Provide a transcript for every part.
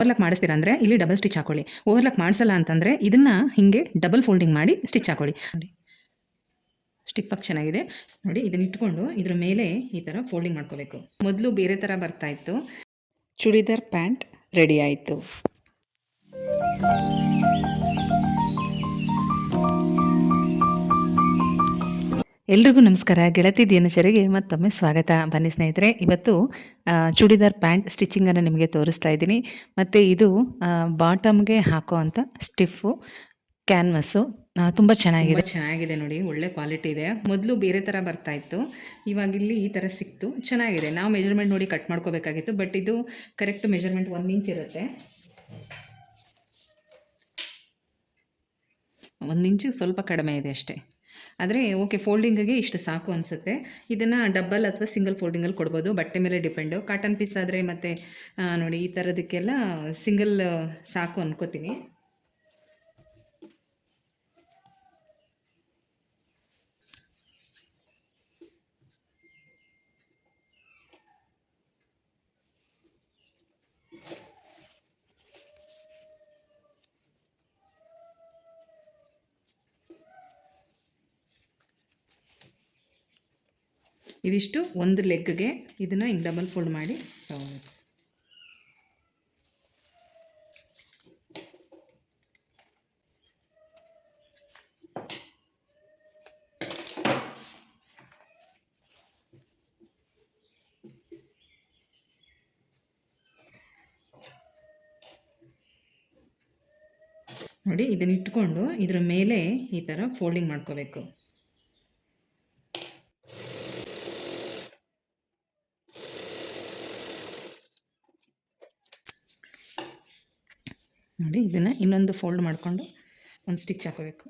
Overlock ಮಾಡಿಸ್ತೀರಾ ಅಂದರೆ ಇಲ್ಲಿ double stitch ಹಾಕೊಳ್ಳಿ. ಓವರ್ಲಾಕ್ ಮಾಡಿಸಲ್ಲ ಅಂತಂದರೆ ಇದನ್ನು ಹೀಗೆ ಡಬಲ್ ಫೋಲ್ಡಿಂಗ್ ಮಾಡಿ ಸ್ಟಿಚ್ ಹಾಕೊಳ್ಳಿ. ನೋಡಿ ಸ್ಟಿಫಾಗಿ ಚೆನ್ನಾಗಿದೆ. ನೋಡಿ ಇದನ್ನ ಇಟ್ಕೊಂಡು ಇದ್ರ ಮೇಲೆ ಈ ಥರ ಫೋಲ್ಡಿಂಗ್ ಮಾಡ್ಕೋಬೇಕು. ಮೊದಲು ಬೇರೆ ಥರ ಬರ್ತಾಯಿತ್ತು. ಚೂಡಿದಾರ್ ಪ್ಯಾಂಟ್ ರೆಡಿ ಆಯಿತು. ಎಲ್ರಿಗೂ ನಮಸ್ಕಾರ. ಗೆಳತಿ ದಿನಚರಿಗೆ ಮತ್ತೊಮ್ಮೆ ಸ್ವಾಗತ. ಬನ್ನಿ ಸ್ನೇಹಿತರೆ, ಇವತ್ತು ಚೂಡಿದಾರ್ ಪ್ಯಾಂಟ್ ಸ್ಟಿಚಿಂಗನ್ನು ನಿಮಗೆ ತೋರಿಸ್ತಾ ಇದ್ದೀನಿ. ಮತ್ತು ಇದು ಬಾಟಮ್ಗೆ ಹಾಕೋ ಅಂಥ ಸ್ಟಿಫು ಕ್ಯಾನ್ವಸ್ಸು ತುಂಬ ಚೆನ್ನಾಗಿದೆ ನೋಡಿ, ಒಳ್ಳೆ ಕ್ವಾಲಿಟಿ ಇದೆ. ಮೊದಲು ಬೇರೆ ಥರ ಬರ್ತಾಯಿತ್ತು, ಇವಾಗ ಇಲ್ಲಿ ಈ ಥರ ಸಿಕ್ತು. ಚೆನ್ನಾಗಿದೆ. ನಾವು ಮೆಜರ್ಮೆಂಟ್ ನೋಡಿ ಕಟ್ ಮಾಡ್ಕೋಬೇಕಾಗಿತ್ತು, ಬಟ್ ಇದು ಕರೆಕ್ಟ್ ಮೆಜರ್ಮೆಂಟ್ 1 ಇಂಚ್ ಇರುತ್ತೆ. 1 ಇಂಚು ಸ್ವಲ್ಪ ಕಡಿಮೆ ಇದೆ ಅಷ್ಟೇ. ಆದರೆ ಓಕೆ, ಫೋಲ್ಡಿಂಗಿಗೆ ಇಷ್ಟು ಸಾಕು ಅನಿಸುತ್ತೆ. ಇದನ್ನು ಡಬಲ್ ಅಥವಾ ಸಿಂಗಲ್ ಫೋಲ್ಡಿಂಗಲ್ಲಿ ಕೊಡ್ಬೋದು, ಬಟ್ಟೆ ಮೇಲೆ ಡಿಪೆಂಡು. ಕಾಟನ್ ಪೀಸ್ ಆದರೆ ಮತ್ತು ನೋಡಿ ಈ ಥರದಕ್ಕೆಲ್ಲ ಸಿಂಗಲ್ ಸಾಕು ಅನ್ಕೋತೀನಿ. ಇದಿಷ್ಟು ಒಂದು ಲೆಗ್ಗೆ ಇದನ್ನು ಹಿಂಗೆ ಡಬಲ್ ಫೋಲ್ಡ್ ಮಾಡಿ ತಗೋಬೇಕು. ನೋಡಿ ಇದನ್ನ ಇಟ್ಕೊಂಡು ಇದ್ರ ಮೇಲೆ ಈ ಥರ ಫೋಲ್ಡಿಂಗ್ ಮಾಡ್ಕೋಬೇಕು. ನೋಡಿ ಇದನ್ನು ಇನ್ನೊಂದು ಫೋಲ್ಡ್ ಮಾಡಿಕೊಂಡು ಒಂದು ಸ್ಟಿಚ್ ಹಾಕೋಬೇಕು.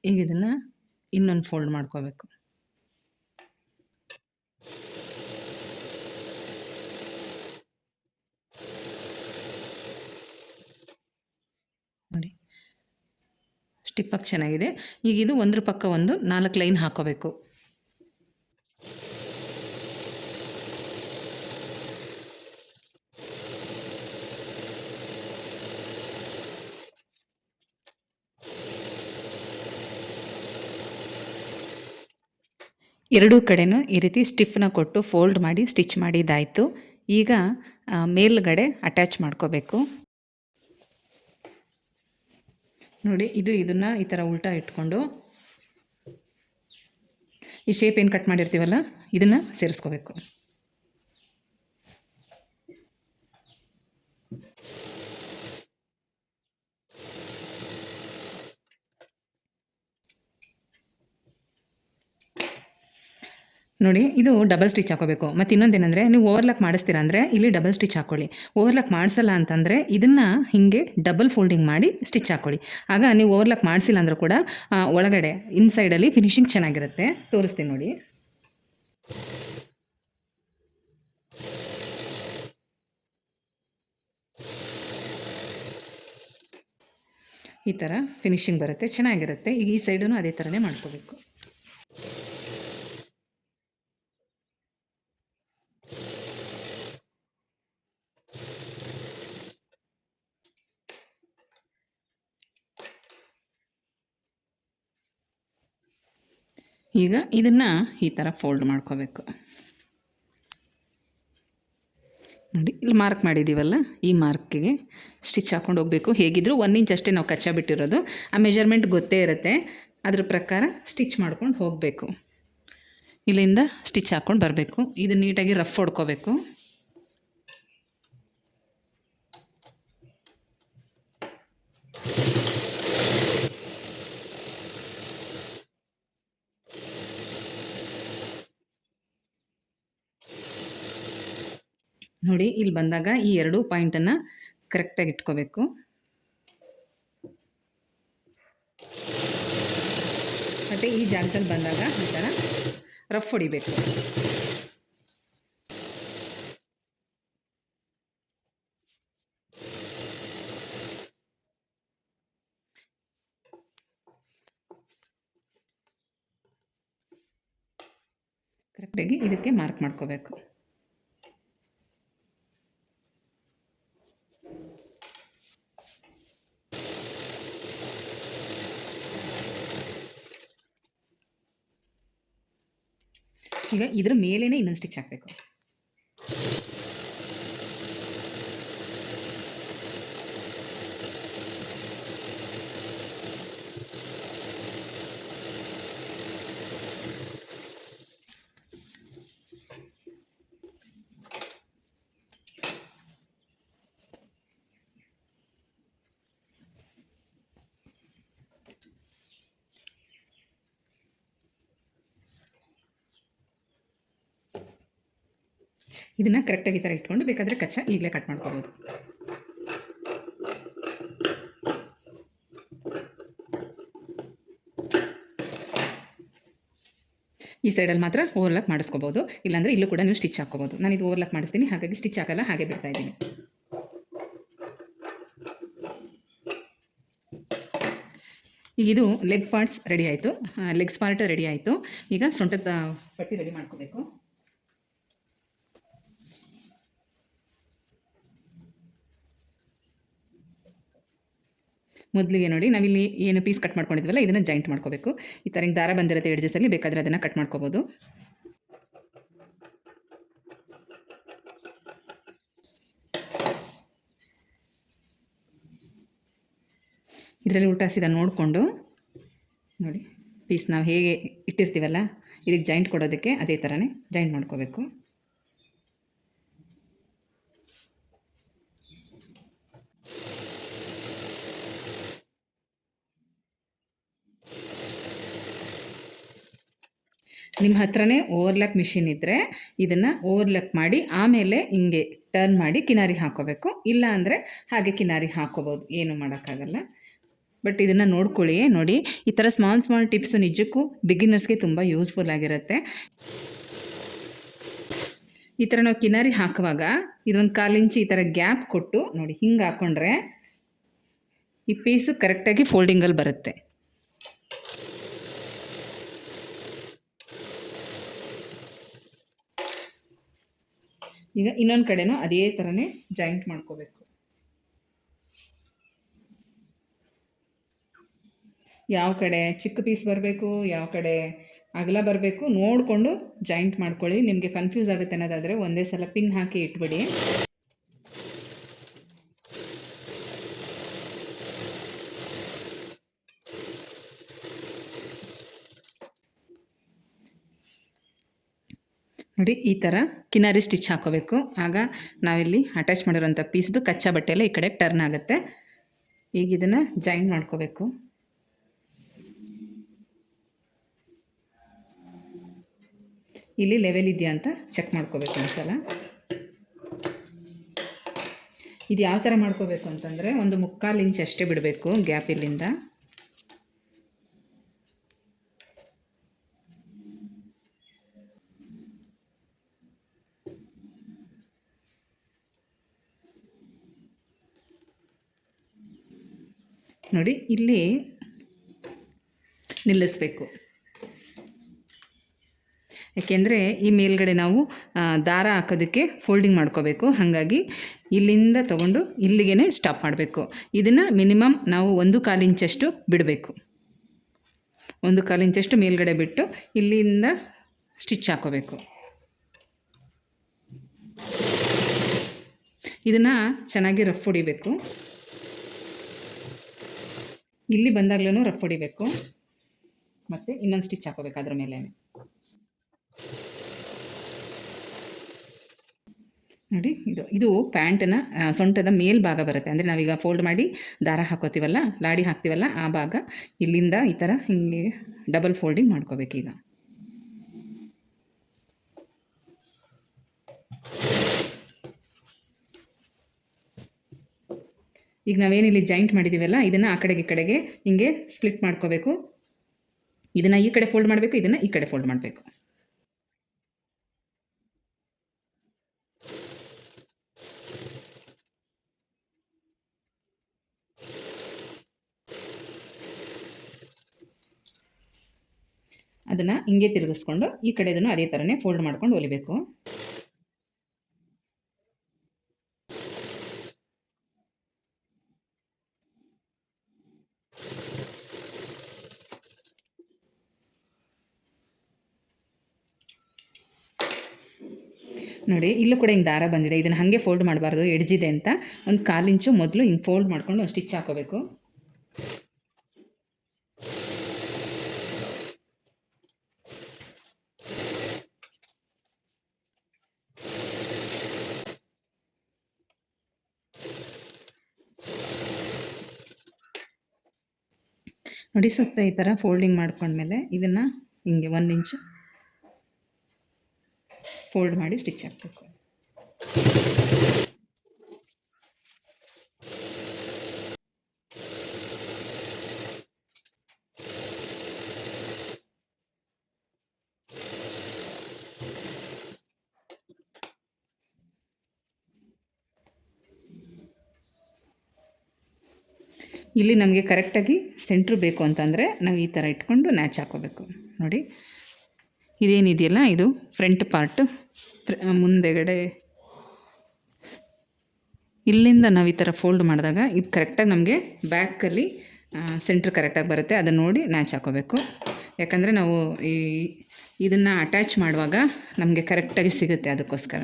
ಈಗ ಇದನ್ನು ಇನ್ನೊಂದು ಫೋಲ್ಡ್ ಮಾಡ್ಕೋಬೇಕು. ನೋಡಿ ಸ್ಟಿಫಾಗಿ ಚೆನ್ನಾಗಿದೆ. ಈಗ ಇದು ಒಂದ್ರ ಪಕ್ಕ ಒಂದು 4 ಲೈನ್ ಹಾಕೋಬೇಕು. ಎರಡೂ ಕಡೆನೂ ಈ ರೀತಿ ಸ್ಟಿಫ್ನ ಕೊಟ್ಟು ಫೋಲ್ಡ್ ಮಾಡಿ ಸ್ಟಿಚ್ ಮಾಡಿದ್ದಾಯಿತು. ಈಗ ಮೇಲ್ಗಡೆ ಅಟ್ಯಾಚ್ ಮಾಡ್ಕೋಬೇಕು. ನೋಡಿ ಇದನ್ನು ಈ ಥರ ಉಲ್ಟಾ ಇಟ್ಕೊಂಡು ಈ ಶೇಪ್ ಏನು ಕಟ್ ಮಾಡಿರ್ತೀವಲ್ಲ ಇದನ್ನು ಸೇರಿಸ್ಕೋಬೇಕು. ನೋಡಿ ಇದು ಡಬಲ್ ಸ್ಟಿಚ್ ಹಾಕೋಬೇಕು. ಮತ್ತು ಇನ್ನೊಂದೇನೆಂದರೆ, ನೀವು ಓವರ್ಲಾಕ್ ಮಾಡಿಸ್ತೀರಾ ಅಂದರೆ ಇಲ್ಲಿ ಡಬಲ್ ಸ್ಟಿಚ್ ಹಾಕ್ಕೊಳ್ಳಿ. ಓವರ್ಲಾಕ್ ಮಾಡಿಸಲ್ಲ ಅಂತಂದರೆ ಇದನ್ನು ಹೀಗೆ ಡಬಲ್ ಫೋಲ್ಡಿಂಗ್ ಮಾಡಿ ಸ್ಟಿಚ್ ಹಾಕ್ಕೊಳ್ಳಿ. ಆಗ ನೀವು ಓವರ್ಲಾಕ್ ಮಾಡಿಸಿಲ್ಲ ಅಂದರೂ ಕೂಡ ಒಳಗಡೆ ಇನ್ಸೈಡಲ್ಲಿ ಫಿನಿಶಿಂಗ್ ಚೆನ್ನಾಗಿರುತ್ತೆ. ತೋರಿಸ್ತೀನಿ ನೋಡಿ. ಈ ಥರ ಫಿನಿಶಿಂಗ್ ಬರುತ್ತೆ, ಚೆನ್ನಾಗಿರುತ್ತೆ. ಈಗ ಈ ಸೈಡೂ ಅದೇ ಥರನೇ ಮಾಡ್ಕೋಬೇಕು. ಈಗ ಇದನ್ನು ಈ ಥರ ಫೋಲ್ಡ್ ಮಾಡ್ಕೋಬೇಕು. ನೋಡಿ ಇಲ್ಲಿ ಮಾರ್ಕ್ ಮಾಡಿದ್ದೀವಲ್ಲ, ಈ ಮಾರ್ಕಿಗೆ ಸ್ಟಿಚ್ ಹಾಕ್ಕೊಂಡು ಹೋಗಬೇಕು. ಹೇಗಿದ್ದರೂ 1 ಇಂಚ್ ಅಷ್ಟೇ ನಾವು ಕಚ್ಚಾ ಬಿಟ್ಟಿರೋದು. ಆ ಮೆಜರ್ಮೆಂಟ್ ಗೊತ್ತೇ ಇರುತ್ತೆ, ಅದ್ರ ಪ್ರಕಾರ ಸ್ಟಿಚ್ ಮಾಡ್ಕೊಂಡು ಹೋಗಬೇಕು. ಇಲ್ಲಿಂದ ಸ್ಟಿಚ್ ಹಾಕ್ಕೊಂಡು ಬರಬೇಕು. ಇದು ನೀಟಾಗಿ ರಫ್ ಹೊಡ್ಕೋಬೇಕು. ನೋಡಿ ಇಲ್ಲಿ ಬಂದಾಗ ಈ 2 ಪಾಯಿಂಟನ್ನು ಕರೆಕ್ಟಾಗಿ ಇಟ್ಕೋಬೇಕು. ಮತ್ತು ಈ ಜಾಗದಲ್ಲಿ ಬಂದಾಗ ಈ ಥರ ರಫ್ ಹೊಡಿಬೇಕು. ಕರೆಕ್ಟಾಗಿ ಇದಕ್ಕೆ ಮಾರ್ಕ್ ಮಾಡ್ಕೋಬೇಕು. ಈಗ ಇದ್ರ ಮೇಲೇ ಇನ್ನೊಂದು ಸ್ಟಿಚ್ ಹಾಕಬೇಕು. ಇದನ್ನು ಕರೆಕ್ಟಾಗಿ ಈ ಥರ ಇಟ್ಕೊಂಡು ಬೇಕಾದರೆ ಕಚ್ಚಾ ಈಗಲೇ ಕಟ್ ಮಾಡ್ಕೋಬೋದು. ಈ ಸೈಡಲ್ಲಿ ಮಾತ್ರ ಓವರ್ಲಾಕ್ ಮಾಡಿಸ್ಕೋಬೋದು, ಇಲ್ಲಾಂದರೆ ಇಲ್ಲೂ ಕೂಡ ನೀವು ಸ್ಟಿಚ್ ಹಾಕ್ಕೋಬೋದು. ನಾನು ಇದು ಓವರ್ಲಾಕ್ ಮಾಡಿಸ್ತೀನಿ, ಹಾಗಾಗಿ ಸ್ಟಿಚ್ ಹಾಕಲ್ಲ, ಹಾಗೆ ಬಿಡ್ತಾ ಇದ್ದೀನಿ. ಈಗ ಇದು ಲೆಗ್ ಪಾರ್ಟ್ಸ್ ರೆಡಿ ಆಯಿತು, ಲೆಗ್ಸ್ ಪಾರ್ಟ್ ರೆಡಿ ಆಯಿತು. ಈಗ ಸೊಂಟದ ಪಟ್ಟಿ ರೆಡಿ ಮಾಡ್ಕೋಬೇಕು. ಮೊದಲಿಗೆ ನೋಡಿ, ನಾವಿಲ್ಲಿ ಏನು ಪೀಸ್ ಕಟ್ ಮಾಡ್ಕೊಂಡಿದ್ವಲ್ಲ ಇದನ್ನು ಜಾಯಿಂಟ್ ಮಾಡ್ಕೋಬೇಕು. ಈ ಥರ ಹಿಂಗೆ ದಾರ ಬಂದಿರುತ್ತೆ ಎಡ್ಜಸ್ಸಲ್ಲಿ, ಬೇಕಾದರೆ ಅದನ್ನು ಕಟ್ ಮಾಡ್ಕೋಬೋದು. ಇದರಲ್ಲಿ ಉಲ್ಟಾ ಸೀದಾ ನೋಡಿಕೊಂಡು ನೋಡಿ, ಪೀಸ್ ನಾವು ಹೇಗೆ ಇಟ್ಟಿರ್ತೀವಲ್ಲ ಇದಕ್ಕೆ ಜಾಯಿಂಟ್ ಕೊಡೋದಕ್ಕೆ ಅದೇ ಥರನೇ ಜಾಯಿಂಟ್ ಮಾಡ್ಕೋಬೇಕು. ನಿಮ್ಮ ಹತ್ರನೇ ಓವರ್ಲಾಕ್ ಮಿಷಿನ್ ಇದ್ದರೆ ಇದನ್ನು ಓವರ್ಲಾಕ್ ಮಾಡಿ ಆಮೇಲೆ ಹಿಂಗೆ ಟರ್ನ್ ಮಾಡಿ ಕಿನಾರಿ ಹಾಕ್ಕೋಬೇಕು. ಇಲ್ಲ ಅಂದರೆ ಹಾಗೆ ಕಿನಾರಿ ಹಾಕ್ಕೋಬೋದು, ಏನು ಮಾಡೋಕ್ಕಾಗಲ್ಲ. ಬಟ್ ಇದನ್ನು ನೋಡ್ಕೊಳ್ಳಿ. ನೋಡಿ, ಈ ಥರ ಸ್ಮಾಲ್ ಟಿಪ್ಸು ನಿಜಕ್ಕೂ ಬಿಗಿನರ್ಸ್ಗೆ ತುಂಬ ಯೂಸ್ಫುಲ್ ಆಗಿರುತ್ತೆ. ಈ ಥರ ನಾವು ಕಿನಾರಿ ಹಾಕುವಾಗ ಇದೊಂದು 1/4 ಇಂಚು ಈ ಥರ ಗ್ಯಾಪ್ ಕೊಟ್ಟು ನೋಡಿ ಹಿಂಗೆ ಹಾಕ್ಕೊಂಡ್ರೆ ಈ ಪೀಸು ಕರೆಕ್ಟಾಗಿ ಫೋಲ್ಡಿಂಗಲ್ಲಿ ಬರುತ್ತೆ. ಈಗ ಇನ್ನೊಂದು ಕಡೆನೂ ಅದೇ ಥರನೇ ಜಾಯಿಂಟ್ ಮಾಡ್ಕೋಬೇಕು. ಯಾವ ಕಡೆ ಚಿಕ್ಕ ಪೀಸ್ ಬರಬೇಕು, ಯಾವ ಕಡೆ ಅಗಲ ಬರಬೇಕು ನೋಡಿಕೊಂಡು ಜಾಯಿಂಟ್ ಮಾಡ್ಕೊಳ್ಳಿ. ನಿಮಗೆ ಕನ್ಫ್ಯೂಸ್ ಆಗುತ್ತೆ ಅನ್ನೋದಾದರೆ ಒಂದೇ ಸಲ ಪಿನ್ ಹಾಕಿ ಇಟ್ಬಿಡಿ. ನೋಡಿ, ಈ ಥರ ಕಿನಾರಿ ಸ್ಟಿಚ್ ಹಾಕೋಬೇಕು. ಆಗ ನಾವಿಲ್ಲಿ ಅಟ್ಯಾಚ್ ಮಾಡಿರೋಂಥ ಪೀಸ್ದು ಕಚ್ಚಾ ಬಟ್ಟೆಲ್ಲ ಈ ಕಡೆ ಟರ್ನ್ ಆಗುತ್ತೆ. ಈಗ ಇದನ್ನು ಜಾಯಿಂಟ್ ಮಾಡ್ಕೋಬೇಕು. ಇಲ್ಲಿ ಲೆವೆಲ್ ಇದೆಯಾ ಅಂತ ಚೆಕ್ ಮಾಡ್ಕೋಬೇಕು ಒಂದ್ಸಲ. ಇದು ಯಾವ ಥರ ಮಾಡ್ಕೋಬೇಕು ಅಂತಂದರೆ, ಒಂದು 3/4 ಇಂಚ್ ಅಷ್ಟೇ ಬಿಡಬೇಕು ಗ್ಯಾಪ್ ಇಲ್ಲಿಂದ. ನೋಡಿ, ಇಲ್ಲಿ ನಿಲ್ಲಿಸಬೇಕು. ಯಾಕೆಂದರೆ ಈ ಮೇಲ್ಗಡೆ ನಾವು ದಾರ ಹಾಕೋದಕ್ಕೆ ಫೋಲ್ಡಿಂಗ್ ಮಾಡ್ಕೋಬೇಕು. ಹಾಗಾಗಿ ಇಲ್ಲಿಂದ ತೊಗೊಂಡು ಇಲ್ಲಿಗೆ ಸ್ಟಾಪ್ ಮಾಡಬೇಕು. ಇದನ್ನು ಮಿನಿಮಮ್ ನಾವು 1/4 ಇಂಚಷ್ಟು ಬಿಡಬೇಕು. 1/4 ಇಂಚಷ್ಟು ಮೇಲ್ಗಡೆ ಬಿಟ್ಟು ಇಲ್ಲಿಂದ ಸ್ಟಿಚ್ ಹಾಕೋಬೇಕು. ಇದನ್ನು ಚೆನ್ನಾಗಿ ರಫ್ ಹೊಡಿಬೇಕು. ಇಲ್ಲಿ ಬಂದಾಗ್ಲೂ ರಫ್ ಹೊಡಿಬೇಕು. ಮತ್ತು ಇನ್ನೊಂದು ಸ್ಟಿಚ್ ಹಾಕೋಬೇಕು ಅದ್ರ ಮೇಲೆ. ನೋಡಿ, ಇದು ಪ್ಯಾಂಟನ್ನ ಸೊಂಟದ ಮೇಲ್ಭಾಗ ಬರುತ್ತೆ. ಅಂದರೆ ನಾವೀಗ ಫೋಲ್ಡ್ ಮಾಡಿ ದಾರ ಹಾಕೋತೀವಲ್ಲ, ಲಾಡಿ ಹಾಕ್ತೀವಲ್ಲ, ಆ ಭಾಗ ಇಲ್ಲಿಂದ ಈ ಥರ ಹಿಂಗೆ ಡಬಲ್ ಫೋಲ್ಡಿಂಗ್ ಮಾಡ್ಕೋಬೇಕೀಗ. ಈಗ ನಾವೇನಿಲ್ಲಿ ಜಾಯಿಂಟ್ ಮಾಡಿದ್ದೀವಲ್ಲ ಇದನ್ನು ಆ ಕಡೆಗೆ ಈ ಕಡೆಗೆ ಹಿಂಗೆ ಸ್ಪ್ಲಿಟ್ ಮಾಡ್ಕೋಬೇಕು. ಇದನ್ನು ಈ ಕಡೆ ಫೋಲ್ಡ್ ಮಾಡಬೇಕು, ಇದನ್ನು ಈ ಕಡೆ ಫೋಲ್ಡ್ ಮಾಡಬೇಕು. ಅದನ್ನು ಹಿಂಗೆ ತಿರುಗಿಸ್ಕೊಂಡು ಈ ಕಡೆದೂ ಅದೇ ಥರನೇ ಫೋಲ್ಡ್ ಮಾಡ್ಕೊಂಡು ಹೊಲಿಬೇಕು. ನೋಡಿ ಇಲ್ಲೂ ಕೂಡ ಹಿಂಗೆ ದಾರ ಬಂದಿದೆ, ಇದನ್ನು ಹಾಗೆ ಫೋಲ್ಡ್ ಮಾಡಬಾರ್ದು, ಎಡ್ಜಿದೆ ಅಂತ ಒಂದು 1/4 ಇಂಚು ಮೊದಲು ಹಿಂಗೆ ಫೋಲ್ಡ್ ಮಾಡಿಕೊಂಡು ಸ್ಟಿಚ್ ಹಾಕೋಬೇಕು. ನೋಡಿ ಸುತ್ತ ಈ ಥರ ಫೋಲ್ಡಿಂಗ್ ಮಾಡ್ಕೊಂಡ್ಮೇಲೆ ಇದನ್ನು ಹಿಂಗೆ 1 ಇಂಚು ಫೋಲ್ಡ್ ಮಾಡಿ ಸ್ಟಿಚ್ ಹಾಕಬೇಕು. ಇಲ್ಲಿ ನಮಗೆ ಕರೆಕ್ಟಾಗಿ ಸೆಂಟ್ರು ಬೇಕು ಅಂತಂದರೆ ನಾವು ಈ ಥರ ಇಟ್ಕೊಂಡು ನ್ಯಾಚ್ ಹಾಕೋಬೇಕು. ನೋಡಿ ಇದೇನಿದೆಯಲ್ಲ ಇದು ಫ್ರಂಟ್ ಪಾರ್ಟು, ಮುಂದೆಗಡೆ ಇಲ್ಲಿಂದ ನಾವು ಈ ಥರ ಫೋಲ್ಡ್ ಮಾಡಿದಾಗ ಇದು ಕರೆಕ್ಟಾಗಿ ನಮಗೆ ಬ್ಯಾಕಲ್ಲಿ ಸೆಂಟ್ರ್ ಕರೆಕ್ಟಾಗಿ ಬರುತ್ತೆ. ಅದನ್ನು ನೋಡಿ ನ್ಯಾಚ್ ಹಾಕೋಬೇಕು. ಯಾಕಂದರೆ ನಾವು ಇದನ್ನು ಅಟ್ಯಾಚ್ ಮಾಡುವಾಗ ನಮಗೆ ಕರೆಕ್ಟಾಗಿ ಸಿಗುತ್ತೆ, ಅದಕ್ಕೋಸ್ಕರ.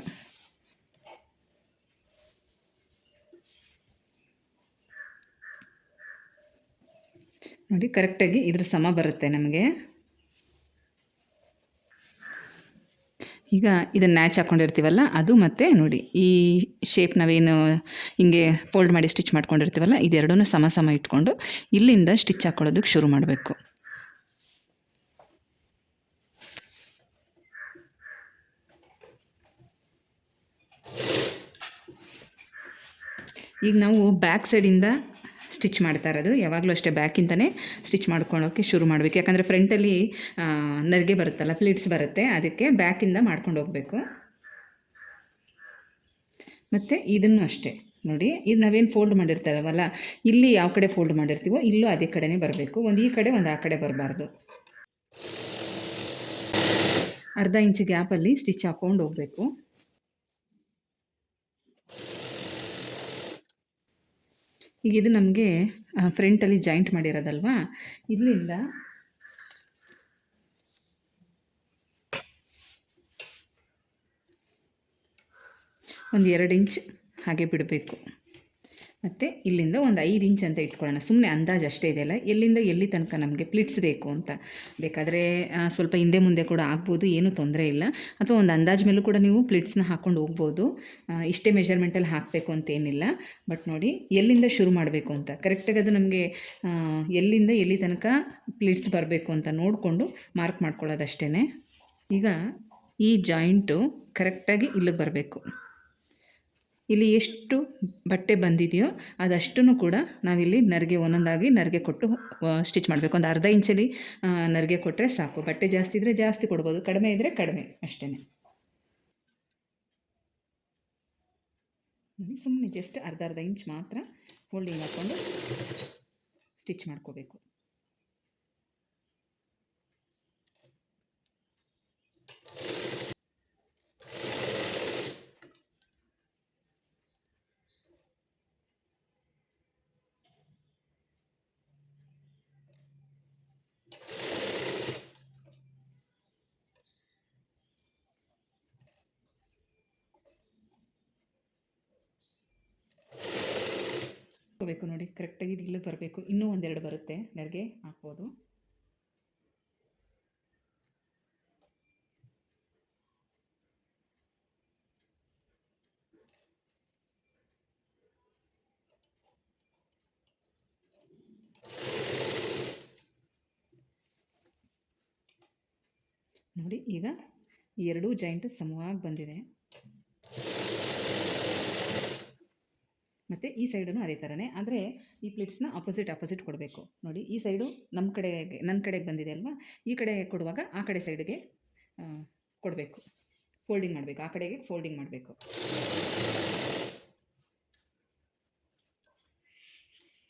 ನೋಡಿ ಕರೆಕ್ಟಾಗಿ ಇದ್ರ ಸಮ ಬರುತ್ತೆ ನಮಗೆ. ಈಗ ಇದನ್ನು ನ್ಯಾಚ್ ಹಾಕ್ಕೊಂಡಿರ್ತೀವಲ್ಲ ಅದು, ಮತ್ತು ನೋಡಿ ಈ ಶೇಪ್ ನಾವೇನು ಹಿಂಗೆ ಫೋಲ್ಡ್ ಮಾಡಿ ಸ್ಟಿಚ್ ಮಾಡ್ಕೊಂಡಿರ್ತೀವಲ್ಲ ಇದೆರಡೂ ಸಮ ಸಮ ಇಟ್ಕೊಂಡು ಇಲ್ಲಿಂದ ಸ್ಟಿಚ್ ಹಾಕ್ಕೊಳ್ಳೋದಕ್ಕೆ ಶುರು ಮಾಡಬೇಕು. ಈಗ ನಾವು ಬ್ಯಾಕ್ ಸೈಡಿಂದ ಸ್ಟಿಚ್ ಮಾಡ್ತಾ ಇರೋದು, ಯಾವಾಗಲೂ ಅಷ್ಟೇ ಬ್ಯಾಕಿಂದನೇ ಸ್ಟಿಚ್ ಮಾಡ್ಕೊಳ್ಳೋಕ್ಕೆ ಶುರು ಮಾಡಬೇಕು. ಯಾಕಂದರೆ ಫ್ರಂಟಲ್ಲಿ ನರಿಗೆ ಬರುತ್ತಲ್ಲ, ಪ್ಲೀಟ್ಸ್ ಬರುತ್ತೆ, ಅದಕ್ಕೆ ಬ್ಯಾಕಿಂದ ಮಾಡ್ಕೊಂಡು ಹೋಗಬೇಕು. ಮತ್ತು ಇದನ್ನು ಅಷ್ಟೇ ನೋಡಿ, ಇದು ನಾವೇನು ಫೋಲ್ಡ್ ಮಾಡಿರ್ತಾರವಲ್ಲ, ಇಲ್ಲಿ ಯಾವ ಕಡೆ ಫೋಲ್ಡ್ ಮಾಡಿರ್ತೀವೋ ಇಲ್ಲೂ ಅದೇ ಕಡೆನೇ ಬರಬೇಕು. ಒಂದು ಈ ಕಡೆ ಒಂದು ಆ ಕಡೆ ಬರಬಾರ್ದು. ಅರ್ಧ ಇಂಚು ಗ್ಯಾಪಲ್ಲಿ ಸ್ಟಿಚ್ ಹಾಕ್ಕೊಂಡು ಹೋಗಬೇಕು. ಈಗ ಇದು ನಮಗೆ ಫ್ರಂಟಲ್ಲಿ ಜಾಯಿಂಟ್ ಮಾಡಿರೋದಲ್ವಾ, ಇಲ್ಲಿಂದ ಒಂದು 2 ಇಂಚ್ ಹಾಗೆ ಬಿಡಬೇಕು. ಮತ್ತು ಇಲ್ಲಿಂದ ಒಂದು 5 ಇಂಚ್ ಅಂತ ಇಟ್ಕೊಳ್ಳೋಣ. ಸುಮ್ಮನೆ ಅಂದಾಜು ಅಷ್ಟೇ ಇದೆಯಲ್ಲ, ಎಲ್ಲಿಂದ ಎಲ್ಲಿ ತನಕ ನಮಗೆ ಪ್ಲಿಟ್ಸ್ ಬೇಕು ಅಂತ. ಬೇಕಾದರೆ ಸ್ವಲ್ಪ ಹಿಂದೆ ಮುಂದೆ ಕೂಡ ಆಗ್ಬೋದು, ಏನೂ ತೊಂದರೆ ಇಲ್ಲ. ಅಥವಾ ಒಂದು ಅಂದಾಜು ಮೇಲೂ ಕೂಡ ನೀವು ಪ್ಲಿಟ್ಸ್ನ ಹಾಕ್ಕೊಂಡು ಹೋಗ್ಬೋದು. ಇಷ್ಟೇ ಮೆಷರ್ಮೆಂಟಲ್ಲಿ ಹಾಕಬೇಕು ಅಂತೇನಿಲ್ಲ. ಬಟ್ ನೋಡಿ ಎಲ್ಲಿಂದ ಶುರು ಮಾಡಬೇಕು ಅಂತ ಕರೆಕ್ಟಾಗಿ ಅದು ನಮಗೆ ಎಲ್ಲಿಂದ ಎಲ್ಲಿ ತನಕ ಪ್ಲಿಟ್ಸ್ ಬರಬೇಕು ಅಂತ ನೋಡಿಕೊಂಡು ಮಾರ್ಕ್ ಮಾಡ್ಕೊಳ್ಳೋದಷ್ಟೇ. ಈಗ ಈ ಜಾಯಿಂಟು ಕರೆಕ್ಟಾಗಿ ಇಲ್ಲಿಗೆ ಬರಬೇಕು. ಇಲ್ಲಿ ಎಷ್ಟು ಬಟ್ಟೆ ಬಂದಿದೆಯೋ ಅದಷ್ಟೂ ಕೂಡ ನಾವಿಲ್ಲಿ ನರಿಗೆ ಒಂದೊಂದಾಗಿ ನರಿಗೆ ಕೊಟ್ಟು ಸ್ಟಿಚ್ ಮಾಡಬೇಕು. ಒಂದು ಅರ್ಧ ಇಂಚಲ್ಲಿ ನರಿಗೆ ಕೊಟ್ಟರೆ ಸಾಕು. ಬಟ್ಟೆ ಜಾಸ್ತಿ ಇದ್ದರೆ ಜಾಸ್ತಿ ಕೊಡ್ಬೋದು, ಕಡಿಮೆ ಇದ್ದರೆ ಕಡಿಮೆ, ಅಷ್ಟೇ. ಸುಮ್ಮನೆ ಜಸ್ಟ್ ಅರ್ಧ ಇಂಚ್ ಮಾತ್ರ ಫೋಲ್ಡಿಂಗ್ ಹಾಕ್ಕೊಂಡು ಸ್ಟಿಚ್ ಮಾಡ್ಕೋಬೇಕು. ಬೇಕು ನೋಡಿ ಕರೆಕ್ಟಾಗಿ ಇದು ಇಲ್ಲಿಗೆ ಬರಬೇಕು. ಇನ್ನೂ ಒಂದೆರಡು ಬರುತ್ತೆ, ನೆರಿಗೆ ಹಾಕ್ಬೋದು. ನೋಡಿ ಈಗ ಈ ಎರಡೂ ಜಾಯಿಂಟ್ ಸಮವಾಗಿ ಬಂದಿದೆ. ಮತ್ತು ಈ ಸೈಡೂ ಅದೇ ಥರನೇ, ಆದರೆ ಈ ಪ್ಲಿಟ್ಸ್ನ ಆಪೋಸಿಟ್ ಕೊಡಬೇಕು. ನೋಡಿ ಈ ಸೈಡು ನನ್ನ ಕಡೆಗೆ ಬಂದಿದೆ ಅಲ್ವಾ, ಈ ಕಡೆ ಕೊಡುವಾಗ ಆ ಕಡೆ ಸೈಡಿಗೆ ಕೊಡಬೇಕು, ಫೋಲ್ಡಿಂಗ್ ಮಾಡಬೇಕು, ಆ ಕಡೆಗೆ ಫೋಲ್ಡಿಂಗ್ ಮಾಡಬೇಕು.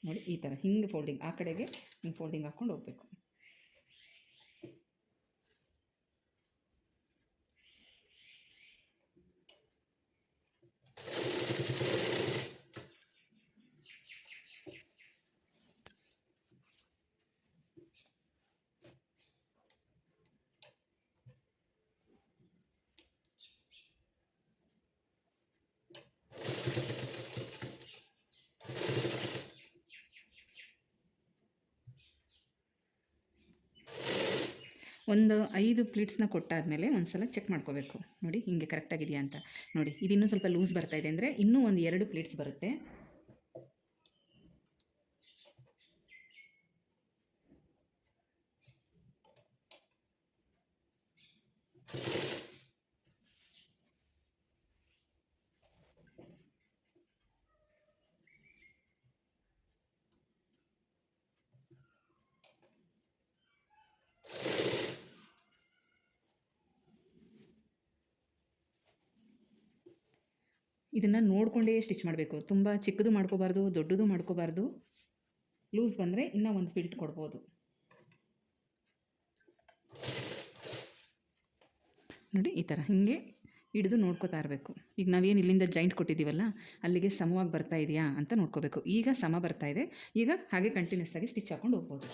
ನೋಡಿ ಈ ಥರ ಹಿಂಗೆ ಫೋಲ್ಡಿಂಗ್, ಆ ಕಡೆಗೆ ಹಿಂಗೆ ಫೋಲ್ಡಿಂಗ್ ಹಾಕ್ಕೊಂಡು ಹೋಗಬೇಕು. ಒಂದು 5 ಪ್ಲೀಟ್ಸ್ನ ಕೊಟ್ಟಾದಮೇಲೆ ಒಂದು ಸಲ ಚೆಕ್ ಮಾಡ್ಕೋಬೇಕು. ನೋಡಿ ಹಿಂಗೆ ಕರೆಕ್ಟಾಗಿದೆಯಾ ಅಂತ. ನೋಡಿ ಇದು ಇನ್ನೂ ಸ್ವಲ್ಪ ಲೂಸ್ ಬರ್ತಾ ಇದೆ ಅಂದರೆ ಇನ್ನೂ ಒಂದು 2 ಪ್ಲೀಟ್ಸ್ ಬರುತ್ತೆ. ಇದನ್ನು ನೋಡಿಕೊಂಡೇ ಸ್ಟಿಚ್ ಮಾಡಬೇಕು. ತುಂಬ ಚಿಕ್ಕದು ಮಾಡ್ಕೋಬಾರ್ದು, ದೊಡ್ಡದು ಮಾಡ್ಕೋಬಾರ್ದು. ಲೂಸ್ ಬಂದರೆ ಇನ್ನೂ ಒಂದು ಫಿಲ್ಟ್ ಕೊಡ್ಬೋದು. ನೋಡಿ ಈ ಥರ ಹಿಂಗೆ ಹಿಡಿದು ನೋಡ್ಕೋತಾ ಇರಬೇಕು. ಈಗ ನಾವೇನು ಇಲ್ಲಿಂದ ಜಾಯಿಂಟ್ ಕೊಟ್ಟಿದ್ದೀವಲ್ಲ ಅಲ್ಲಿಗೆ ಸಮವಾಗಿ ಬರ್ತಾ ಇದೆಯಾ ಅಂತ ನೋಡ್ಕೋಬೇಕು. ಈಗ ಸಮ ಬರ್ತಾ ಇದೆ. ಈಗ ಹಾಗೆ ಕಂಟಿನ್ಯೂಸ್ ಆಗಿ ಸ್ಟಿಚ್ ಹಾಕ್ಕೊಂಡು ಹೋಗ್ಬೋದು.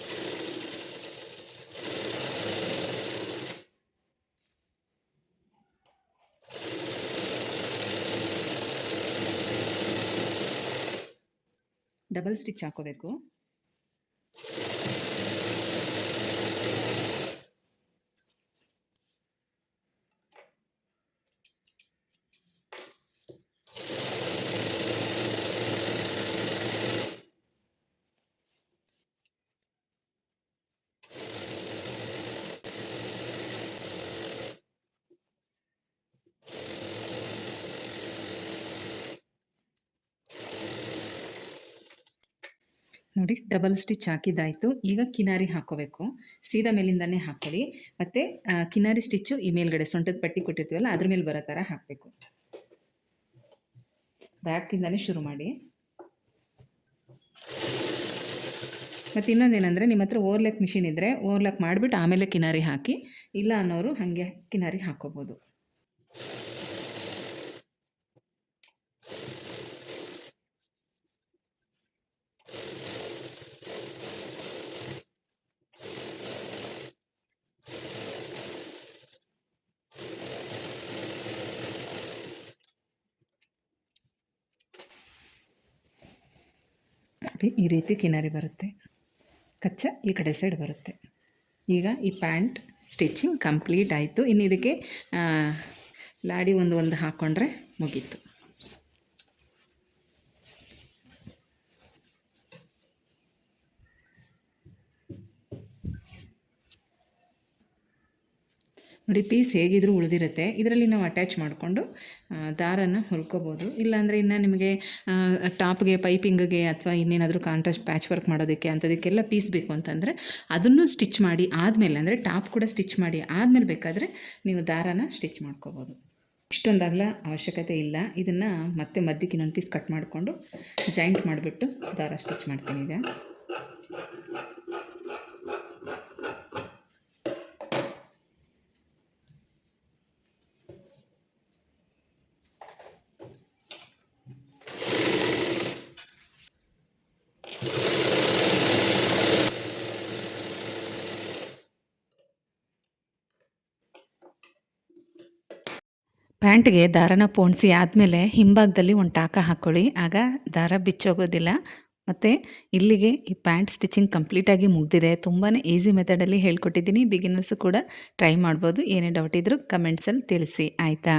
ಡಬಲ್ ಸ್ಟಿಚ್ ಹಾಕೋಬೇಕು. ನೋಡಿ ಡಬಲ್ ಸ್ಟಿಚ್ ಹಾಕಿದ್ದಾಯಿತು. ಈಗ ಕಿನಾರಿ ಹಾಕ್ಕೋಬೇಕು. ಸೀದಾ ಮೇಲಿಂದನೇ ಹಾಕ್ಕೊಳ್ಳಿ. ಮತ್ತು ಕಿನಾರಿ ಸ್ಟಿಚ್ಚು ಈ ಮೇಲ್ಗಡೆ ಸೊಂಟದ ಪಟ್ಟಿ ಕೊಟ್ಟಿರ್ತೀವಲ್ಲ ಅದ್ರ ಮೇಲೆ ಬರೋ ಥರ ಹಾಕಬೇಕು. ಬ್ಯಾಕಿಂದನೇ ಶುರು ಮಾಡಿ. ಮತ್ತು ಇನ್ನೊಂದೇನೆಂದರೆ ನಿಮ್ಮ ಹತ್ರ ಓವರ್ಲಾಕ್ ಮಿಷಿನ್ ಇದ್ದರೆ ಓವರ್ಲಾಕ್ ಮಾಡಿಬಿಟ್ಟು ಆಮೇಲೆ ಕಿನಾರಿ ಹಾಕಿ, ಇಲ್ಲ ಅನ್ನೋರು ಹಾಗೆ ಕಿನಾರಿ ಹಾಕ್ಕೋಬೋದು. ಈ ರೀತಿ ಕಿನಾರಿ ಬರುತ್ತೆ. ಕಚ್ಚಾ ಈ ಕಡೆ ಸೈಡ್ ಬರುತ್ತೆ. ಈಗ ಈ ಪ್ಯಾಂಟ್ ಸ್ಟಿಚಿಂಗ್ ಕಂಪ್ಲೀಟ್ ಆಯಿತು. ಇನ್ನು ಇದಕ್ಕೆ ಲಾಡಿ ಒಂದು ಹಾಕ್ಕೊಂಡ್ರೆ ಮುಗೀತು. ನೋಡಿ ಪೀಸ್ ಹೇಗಿದ್ರೂ ಉಳಿದಿರುತ್ತೆ. ಇದರಲ್ಲಿ ನಾವು ಅಟ್ಯಾಚ್ ಮಾಡಿಕೊಂಡು ದಾರನ ಹೊಲ್ಕೋಬೋದು. ಇಲ್ಲಾಂದರೆ ಇನ್ನು ನಿಮಗೆ ಟಾಪ್ಗೆ ಪೈಪಿಂಗ್ಗೆ ಅಥವಾ ಇನ್ನೇನಾದರೂ ಕಾಂಟ್ರಾಸ್ಟ್ ಪ್ಯಾಚ್ ವರ್ಕ್ ಮಾಡೋದಕ್ಕೆ ಅಂಥದಕ್ಕೆಲ್ಲ ಪೀಸ್ ಬೇಕು ಅಂತಂದರೆ ಅದನ್ನು ಸ್ಟಿಚ್ ಮಾಡಿ ಆದಮೇಲೆ, ಅಂದರೆ ಟಾಪ್ ಕೂಡ ಸ್ಟಿಚ್ ಮಾಡಿ ಆದಮೇಲೆ ಬೇಕಾದರೆ ನೀವು ದಾರನ ಸ್ಟಿಚ್ ಮಾಡ್ಕೋಬೋದು. ಇಷ್ಟೊಂದು ಅಗಲ ಅವಶ್ಯಕತೆ ಇಲ್ಲ. ಇದನ್ನು ಮತ್ತೆ ಮಧ್ಯಕ್ಕೆ ಇನ್ನೊಂದು ಪೀಸ್ ಕಟ್ ಮಾಡಿಕೊಂಡು ಜಾಯಿಂಟ್ ಮಾಡಿಬಿಟ್ಟು ದಾರ ಸ್ಟಿಚ್ ಮಾಡ್ತೀನಿ ಈಗ. ಪ್ಯಾಂಟ್ಗೆ ದಾರನ ಪೋಣಿಸಿ ಆದಮೇಲೆ ಹಿಂಭಾಗದಲ್ಲಿ ಒಂದು ಟಾಕ ಹಾಕ್ಕೊಳ್ಳಿ. ಆಗ ದಾರ ಬಿಚ್ಚೋಗೋದಿಲ್ಲ. ಮತ್ತು ಇಲ್ಲಿಗೆ ಈ ಪ್ಯಾಂಟ್ ಸ್ಟಿಚಿಂಗ್ ಕಂಪ್ಲೀಟಾಗಿ ಮುಗಿದಿದೆ. ತುಂಬಾ ಈಸಿ ಮೆಥಡಲ್ಲಿ ಹೇಳ್ಕೊಟ್ಟಿದ್ದೀನಿ. ಬಿಗಿನರ್ಸು ಕೂಡ ಟ್ರೈ ಮಾಡ್ಬೋದು. ಏನೇ ಡೌಟ್ ಇದ್ದರೂ ಕಮೆಂಟ್ಸಲ್ಲಿ ತಿಳಿಸಿ ಆಯಿತಾ.